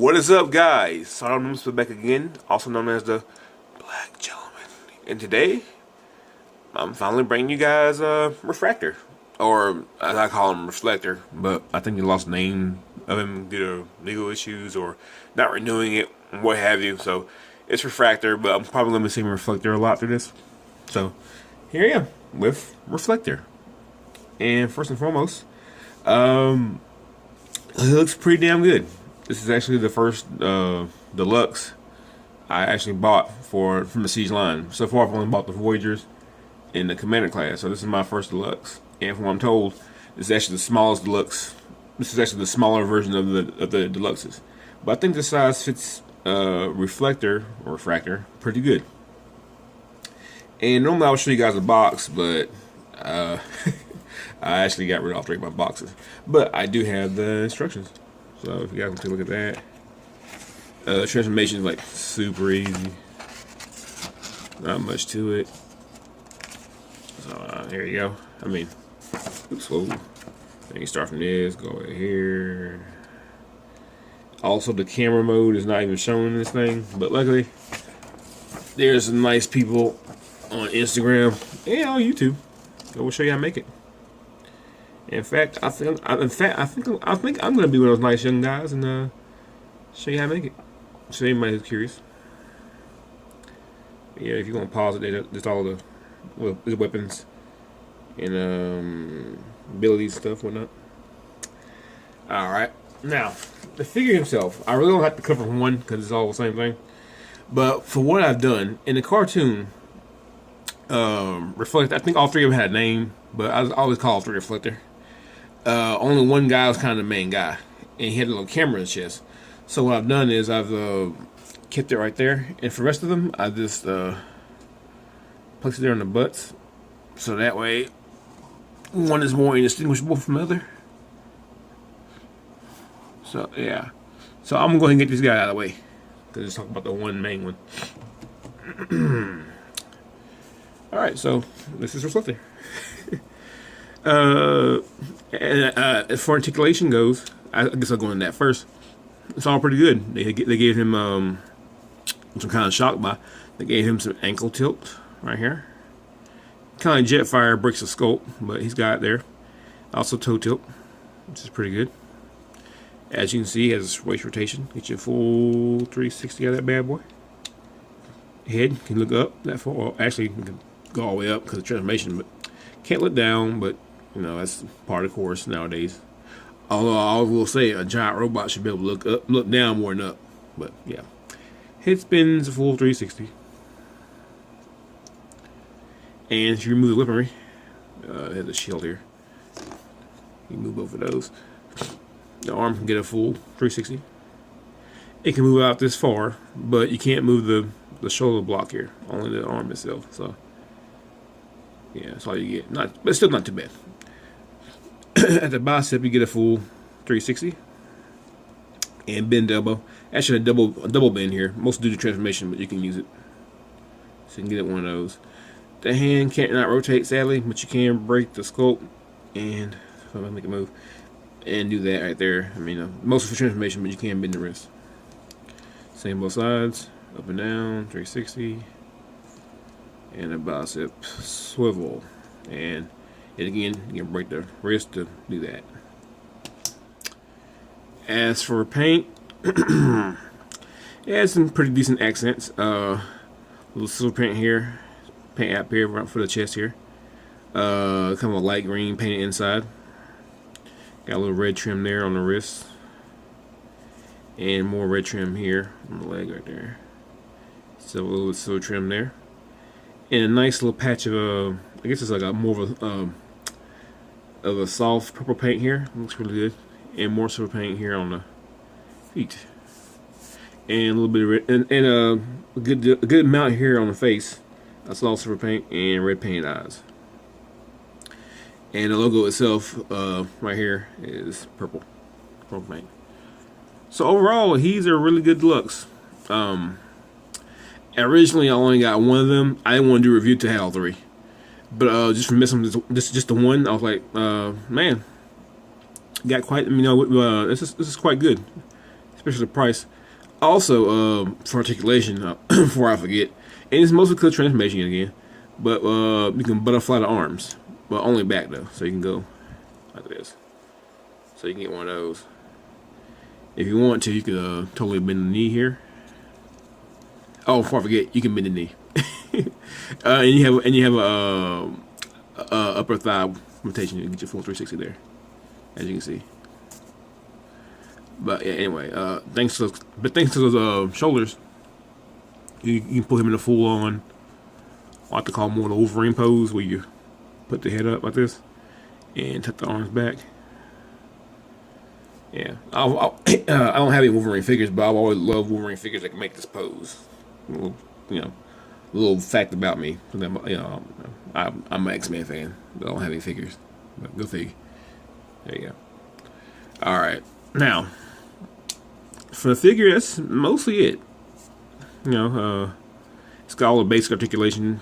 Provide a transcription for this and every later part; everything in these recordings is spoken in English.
What is up, guys? Solomon back again, also known as the Black Gentleman. And today, I'm finally bringing you guys a refractor, or as I call him, reflector. But I think they lost the name of him due to legal issues or not renewing it, and what have you. So it's refractor, but I'm probably gonna be saying reflector a lot through this. So here I am with reflector. And first and foremost, it looks pretty damn good. This is actually the first deluxe I actually bought from the Siege line. So far, I've only bought the Voyagers in the Commander class. So this is my first deluxe, and from what I'm told, this is actually the smallest deluxe. This is actually the smaller version of the deluxes. But I think the size fits reflector or refractor pretty good. And normally I would show you guys a box, but I actually got rid of all three of my boxes. But I do have the instructions. So if you guys want to take a look at that. The transformation is like super easy. Not much to it. So here you go. I mean, oops, whoa. Then you start from this, go over here. Also, the camera mode is not even shown in this thing, but luckily, there's some nice people on Instagram and on YouTube that will show you how to make it. In fact, I think I'm gonna be one of those nice young guys and show you how to make it. So anybody who's curious, yeah, if you want to pause it, there's all the weapons and abilities and stuff, whatnot. All right, now the figure himself, I really don't have to cover one because it's all the same thing. But for what I've done in the cartoon, Reflector, I think all three of them had a name, but I always call three Reflector. Only one guy was kind of the main guy, and he had a little camera in his chest. So what I've done is I've kept it right there, and for the rest of them, I just placed it there on the butts, so that way one is more indistinguishable from the other. So yeah, so I'm gonna go ahead and get this guy out of the way because let's talk about the one main one. All right, so this is Reflector. As far articulation goes, I guess I'll go into that first. It's all pretty good. They gave him some kind of shock by. They gave him some ankle tilt right here. Kind of Jetfire breaks the sculpt, but he's got it there. Also toe tilt, which is pretty good. As you can see, he has waist rotation. Get you a full 360 out of that bad boy. Head can look up that far. Well, actually, you can go all the way up because of transformation, but can't look down. But you know that's part of the course nowadays. Although I will say a giant robot should be able to look up, look down more than up. But yeah, head spins a full 360. And if you remove the weaponry, it has a shield here. You move both of those. The arm can get a full 360. It can move out this far, but you can't move the shoulder block here. Only the arm itself. So yeah, that's all you get. But still not too bad. At the bicep, you get a full 360 and bend elbow. Actually, a double bend here. Most do the transformation, but you can use it, so you can get it one of those. The hand can't not rotate, sadly, but you can break the sculpt and if I make it move and do that right there. I mean, most of the transformation, but you can bend the wrist. Same both sides, up and down, 360, and a bicep swivel and. And again, you can break the wrist to do that. As for paint, it has some pretty decent accents. Little silver paint here, paint up here right for the chest here. Kind of a light green painted inside. Got a little red trim there on the wrist, and more red trim here on the leg right there. So a little silver trim there, and a nice little patch of I guess it's like a more of a soft purple paint here. Looks really good. And more silver paint here on the feet. And a little bit of red, and a good amount here on the face. That's all silver paint and red painted eyes. And the logo itself, right here, is purple paint. So overall, he's a really good deluxe. Originally, I only got one of them. I didn't want to do a review to have all three. But just from missing just the one, I was like, man, got quite. You know, this is quite good. especially the price. Also, for articulation, before I forget, and it's mostly clear transformation again, but you can butterfly the arms, but only back though, so you can go like this. So you can get one of those. If you want to, you could totally bend the knee here. Oh, before I forget, you can bend the knee, and you have a upper thigh rotation. You get your full 360 there, as you can see. But yeah, anyway, thanks to those shoulders, you can put him in a full on. I like to call more the Wolverine pose, where you put the head up like this and tuck the arms back. Yeah, I don't have any Wolverine figures, but I've always loved Wolverine figures that can make this pose. A little fact about me. I'm an X-Men fan, but I don't have any figures. But go figure. There you go. All right, now for the figure, that's mostly it. It's got all the basic articulation,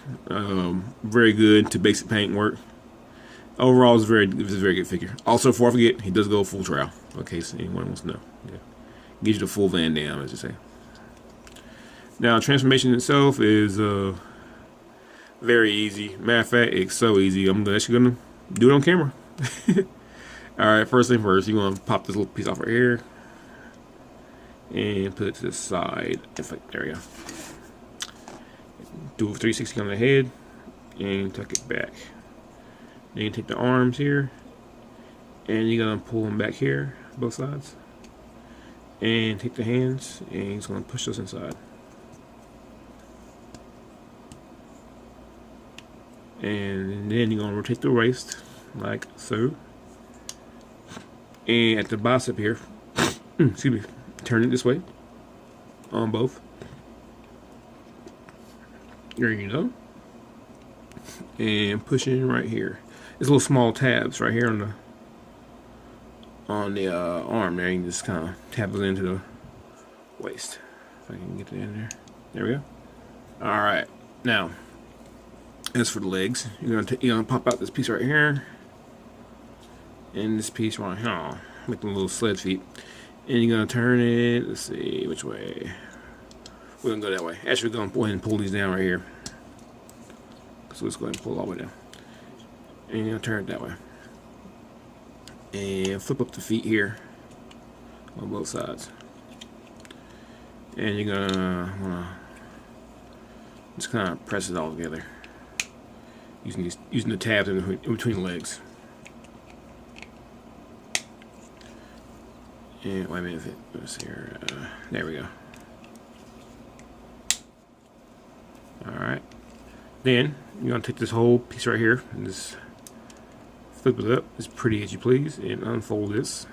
very good to basic paint work. Overall, it's a very good figure. Also, before I forget, he does go full trowel. In case anyone wants to know, yeah. Gives you the full Van Damme, as you say. Now, transformation itself is very easy. Matter of fact, it's so easy. I'm actually gonna do it on camera. All right, first thing first, you're gonna pop this little piece off right here and put it to the side. There we go. Do a 360 on the head and tuck it back. Then you take the arms here and you're gonna pull them back here, both sides, and take the hands and you're just gonna push those inside. And then you're gonna rotate the waist like so. And at the bicep here, excuse me, turn it this way on both. There you go. And push in right here. There's little small tabs right here on the arm there. You can just kind of tap it into the waist. If I can get it in there. There we go. All right. Now, as for the legs, you're gonna pop out this piece right here, and this piece right here, make them little sled feet, and you're gonna turn it. Let's see which way. We're gonna go that way. Actually, we're gonna go ahead and pull these down right here. So let's go ahead and pull all the way down, and you're gonna turn it that way, and flip up the feet here on both sides, and you're gonna wanna just kind of press it all together. Using the tabs in between the legs. And wait a minute, let's see here. There we go. Alright. Then you're gonna take this whole piece right here and just flip it up as pretty as you please and unfold this.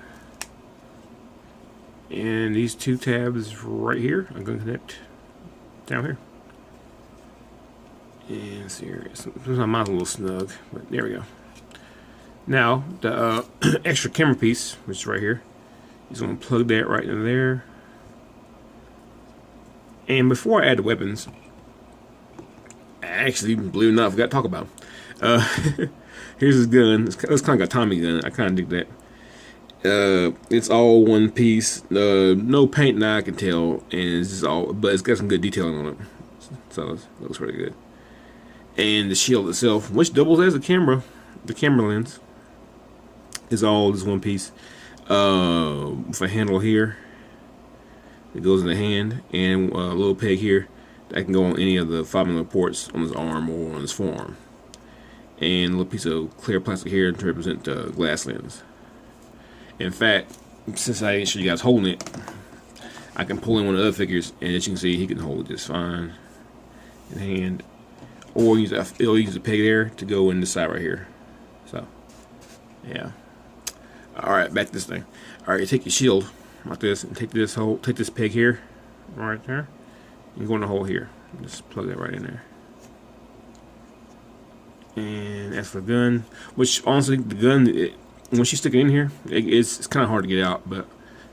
And these two tabs right here are gonna connect down here. And see here, sometimes mine's a little snug, but there we go. Now, the extra camera piece, which is right here, is going to plug that right in there. And before I add the weapons, actually, believe it or not, I forgot to talk about them. Here's his gun. It's kind of got a Tommy gun. I kind of dig that. It's all one piece. No paint now, I can tell, and it's just all, but it's got some good detailing on it, so it looks really good. And the shield itself, which doubles as the camera lens, is all this one piece. With a handle here that goes in the hand, and a little peg here that can go on any of the 5mm ports on his arm or on his forearm. And a little piece of clear plastic here to represent the glass lens. In fact, since I didn't show you guys holding it, I can pull in one of the other figures, and as you can see, he can hold it just fine in hand. Or he'll use a peg there to go in the side right here. So, yeah. All right, back to this thing. All right, you take your shield like this, and take this peg here, right there. You go in the hole here. Just plug that right in there. And as for the gun, which honestly, the gun, once you stick it in here, it's kind of hard to get out, but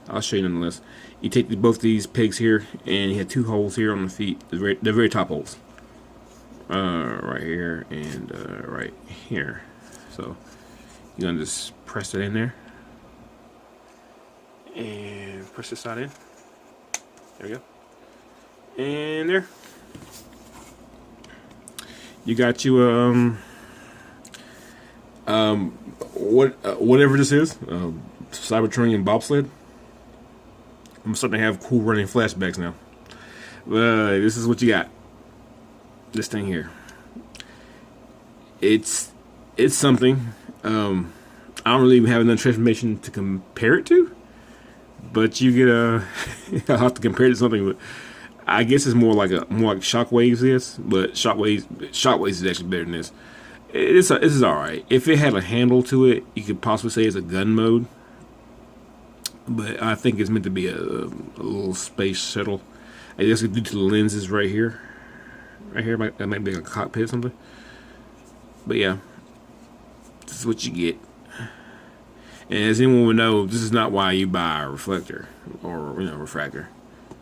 I'll show you nonetheless. You take both these pegs here, and you have two holes here on the feet, the very top holes. Right here and right here. So you're gonna just press it in there and press this side in. There we go. And there. You got you whatever this is, Cybertron and bobsled. I'm starting to have cool running flashbacks now. This is what you got. This thing here. It's something. I don't really even have enough information to compare it to, but you get I'll have to compare it to something. But I guess it's more like Shockwaves is, but Shockwaves is actually better than this. This is all right. If it had a handle to it, you could possibly say it's a gun mode. But I think it's meant to be a little space shuttle. I guess due to the lenses right here. Right here, that might be like a cockpit or something. But yeah, this is what you get. And as anyone would know, this is not why you buy a reflector or refractor,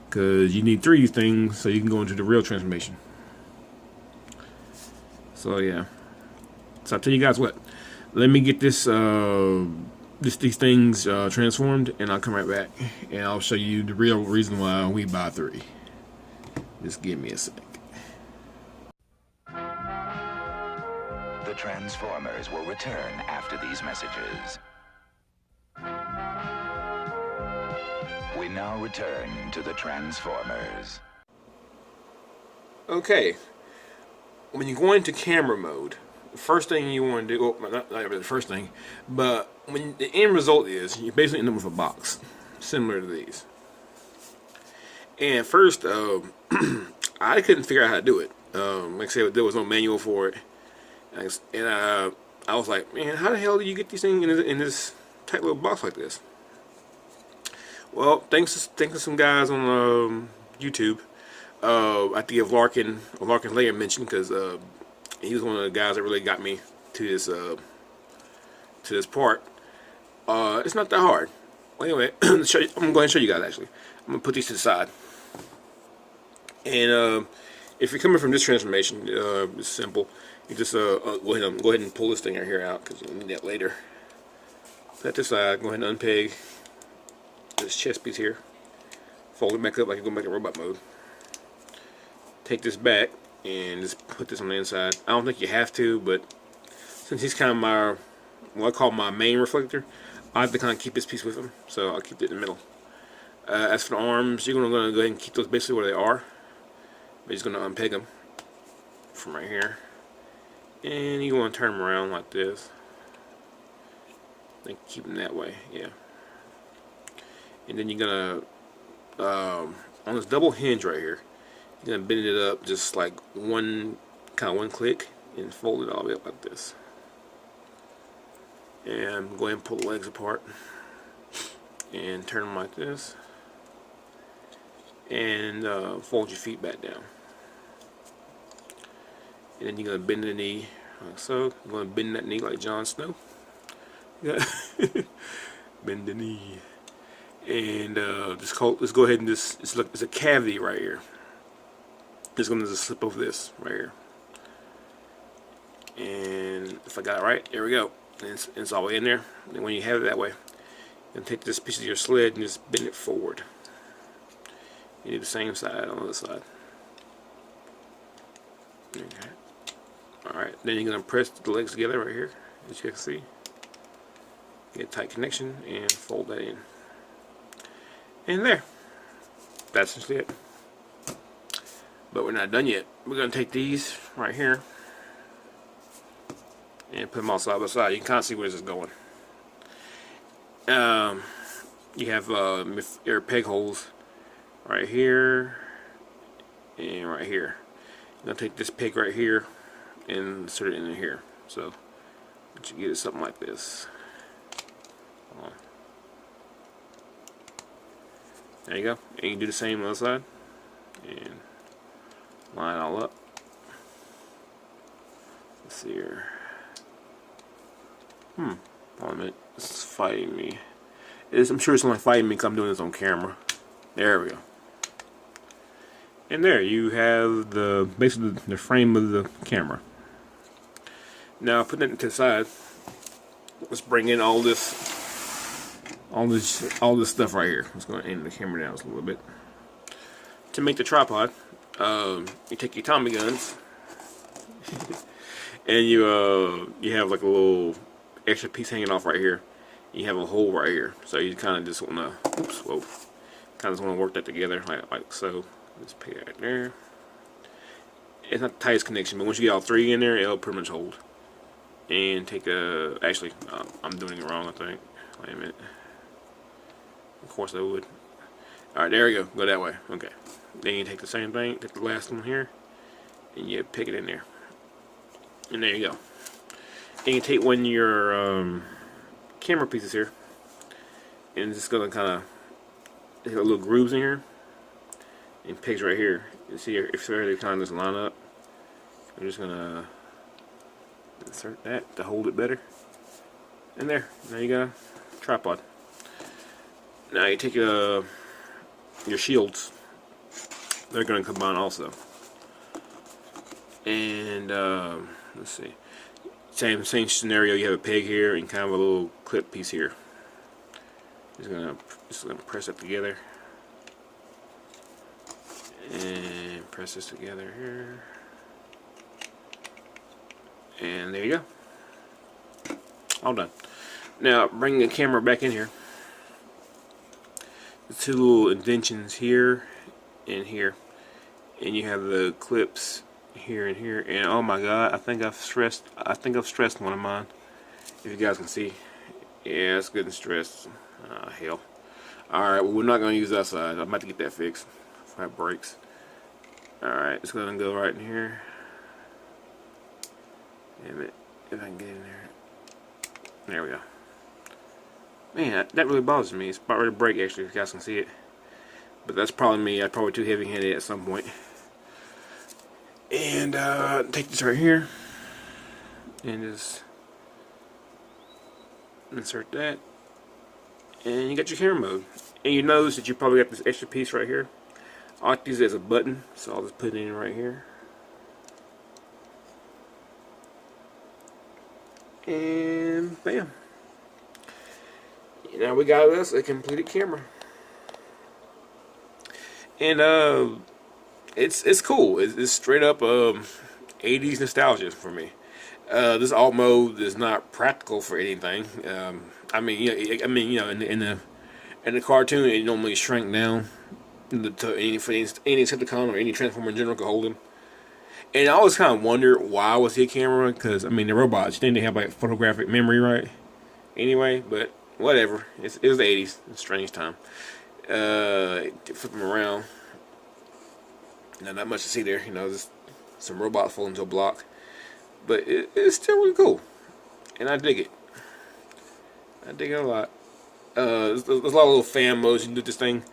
because you need 3 of these things so you can go into the real transformation. So yeah. So I'll tell you guys what. Let me get this these things transformed, and I'll come right back and I'll show you the real reason why we buy 3. Just give me a sec. The Transformers will return after these messages. We now return to the Transformers. Okay. When you go into camera mode, the first thing you want to do, well, not really the first thing, but when the end result is, you basically end up with a box similar to these. And first, I couldn't figure out how to do it. Like I said, there was no manual for it. And I was like, man, how the hell do you get these things in this tight little box like this? Well, thanks to some guys on YouTube. I have to give Larkin Layer mention, because he was one of the guys that really got me to this part. It's not that hard. Well, anyway, I'm going to go ahead and show you guys. Actually, I'm going to put these to the side. And if you're coming from this transformation, it's simple. You just go ahead and pull this thing right here out, because you'll need that later. Set this aside. Go ahead and unpeg this chest piece here. Fold it back up like you're going back to robot mode. Take this back and just put this on the inside. I don't think you have to, but since he's kind of what I call my main reflector, I have to kind of keep this piece with him, so I'll keep it in the middle. As for the arms, you're going to go ahead and keep those basically where they are. But you're just going to unpeg them from right here. And you want to turn them around like this. Then keep them that way, yeah. And then you're going to, on this double hinge right here, you're going to bend it up just like one click and fold it all the way up like this. And go ahead and pull the legs apart and turn them like this. And fold your feet back down. And then you're going to bend the knee like so. You're going to bend that knee like Jon Snow. Yeah. Bend the knee. And let's go ahead and it's a cavity right here. Just going to just slip over this right here. And if I got it right, there we go. And it's all the way in there. And when you have it that way, you take this piece of your sled and just bend it forward. You do the same side on the other side. Okay. Alright, then you're going to press the legs together right here, as you can see. Get a tight connection and fold that in. And there. That's essentially it. But we're not done yet. We're going to take these right here and put them all side by side. You can kind of see where this is going. You have your peg holes right here and right here. I'm going to take this peg right here and insert it in here. So what you get is something like this. Hold on. There you go. And you can do the same on the other side. And line it all up. Let's see here. Hold on a minute. It's fighting me. I'm sure it's only fighting me because I'm doing this on camera. There we go. And there you have basically the frame of the camera. Now putting it to the side, let's bring in all this stuff right here. Let's go ahead and aim the camera down just a little bit. to make the tripod, you take your Tommy guns, and you have like a little extra piece hanging off right here. You have a hole right here, so you kind of just want to, kind of just want to work that together like so. Just put it right there. It's not the tightest connection, but once you get all three in there, it'll pretty much hold. And take a, actually, I'm doing it wrong, I think. Wait a minute. Of course I would. Alright, there we go. Go that way. Okay. Then you take the same thing, take the last one here, and you pick it in there. And there you go. And you take one of your camera pieces here, and it's just gonna kind of hit little grooves in here, and pigs right here. You see if they kind of just line up. I'm just gonna insert that to hold it better. And there, now you got a tripod. Now you take your shields. They're gonna combine also. And let's see. Same scenario. You have a peg here and kind of a little clip piece here. Just gonna press it together. And press this together here. And there you go. All done. Now bring the camera back in here. The two little indentions here and here. And you have the clips here and here. And oh my god, I think I've stressed one of mine. If you guys can see. Yeah, it's good and stressed. Hell. Alright, well we're not gonna use that side. I'm about to get that fixed. Before that breaks. Alright, it's gonna go right in here. Damn it, if I can get in there. There we go. Man, that really bothers me. It's about ready to break actually, if you guys can see it. But that's probably me. I'm probably too heavy-handed at some point. And take this right here. And just insert that. And you got your camera mode. And you notice that you probably got this extra piece right here. I like to use it as a button, so I'll just put it in right here. And bam. Now we got us a completed camera. And it's cool. It's straight up 80s nostalgia for me. This alt mode is not practical for anything. I mean, you know, in the cartoon, it normally shrank down to any Decepticon or any Transformer in general could hold him. And I always kind of wondered why was he a camera, because I mean the robots, they have like photographic memory, right? Anyway, but whatever. It was the 80s. It's a strange time. Flip them around. Not much to see there. You know, just some robots falling into a block. But it's still really cool, and I dig it. I dig it a lot. There's a lot of little fan modes you can do this thing.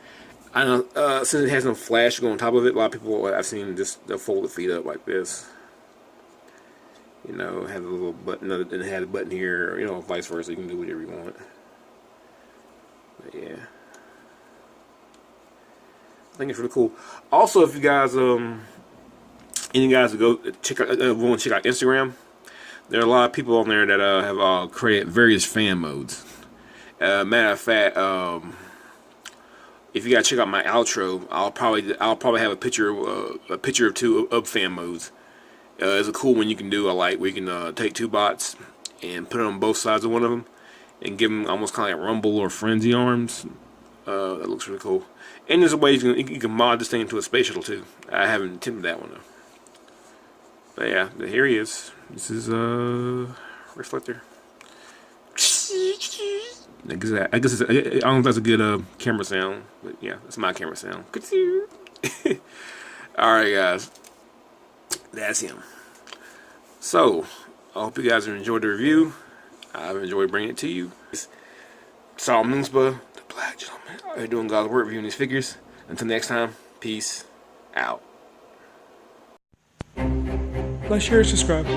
I know since it has no flash going on top of it, a lot of people I've seen just they'll fold the feet up like this. You know, have a little button, and it had a button here, or, you know, vice versa. You can do whatever you want. But yeah, I think it's really cool. Also, if you guys any guys go check out, want to check out Instagram, there are a lot of people on there that have created various fan modes. Matter of fact, if you guys check out my outro, I'll probably have a picture of two of fan modes. It's a cool one you can do. I like where you can take two bots and put it on both sides of one of them and give them almost kind of like rumble or frenzy arms. That looks really cool. And there's a way you can mod this thing into a space shuttle too. I haven't attempted that one though. But yeah, here he is. This is reflector. I guess I don't know if that's a good camera sound, but yeah, that's my camera sound. Alright guys, that's him. So, I hope you guys have enjoyed the review. I've enjoyed bringing it to you. Saul Moonspa, the Black Gentleman, out here doing God's work, reviewing these figures. Until next time, peace out. Like, share, and subscribe.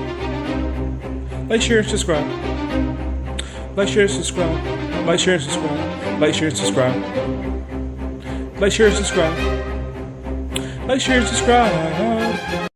Like, share, and subscribe. Like, share, and subscribe. Like, share, and subscribe. Like, share, and subscribe. Like, share, and subscribe. Like, share, and subscribe.